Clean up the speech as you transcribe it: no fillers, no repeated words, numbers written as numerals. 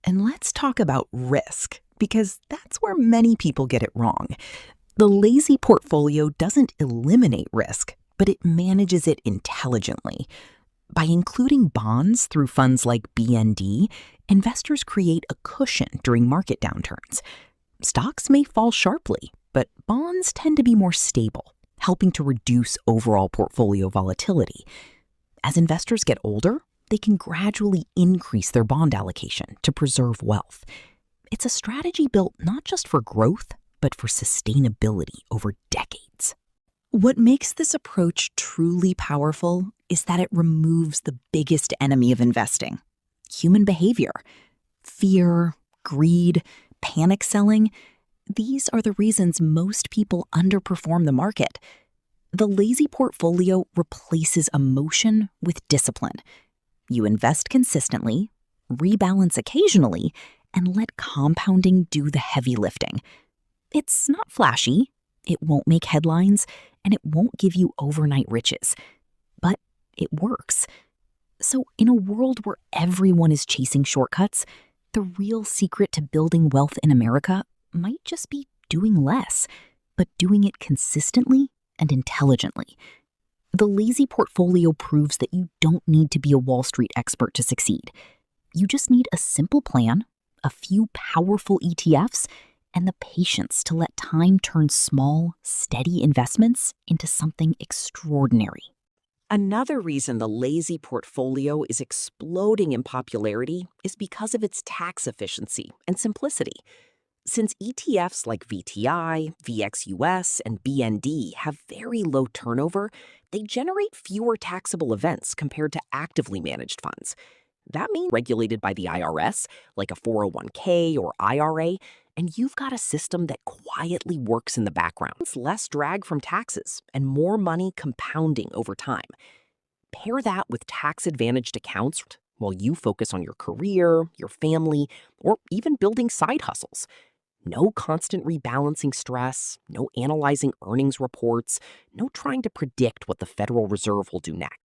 And let's talk about risk, because that's where many people get it wrong. The lazy portfolio doesn't eliminate risk, but it manages it intelligently. By including bonds through funds like BND, investors create a cushion during market downturns. Stocks may fall sharply, but bonds tend to be more stable, helping to reduce overall portfolio volatility. As investors get older, they can gradually increase their bond allocation to preserve wealth. It's a strategy built not just for growth, but for sustainability over decades. What makes this approach truly powerful is that it removes the biggest enemy of investing: human behavior. Fear, greed, panic selling, these are the reasons most people underperform the market. The lazy portfolio replaces emotion with discipline. You invest consistently, rebalance occasionally, and let compounding do the heavy lifting. It's not flashy, it won't make headlines, and it won't give you overnight riches. But it works. So in a world where everyone is chasing shortcuts, the real secret to building wealth in America might just be doing less, but doing it consistently and intelligently. The lazy portfolio proves that you don't need to be a Wall Street expert to succeed. You just need a simple plan, a few powerful ETFs, and the patience to let time turn small, steady investments into something extraordinary. Another reason the lazy portfolio is exploding in popularity is because of its tax efficiency and simplicity. Since ETFs like VTI, VXUS, and BND have very low turnover, they generate fewer taxable events compared to actively managed funds. That means regulated by the IRS, like a 401k or IRA, and you've got a system that quietly works in the background. It's less drag from taxes and more money compounding over time. Pair that with tax-advantaged accounts while you focus on your career, your family, or even building side hustles. No constant rebalancing stress, no analyzing earnings reports, no trying to predict what the Federal Reserve will do next.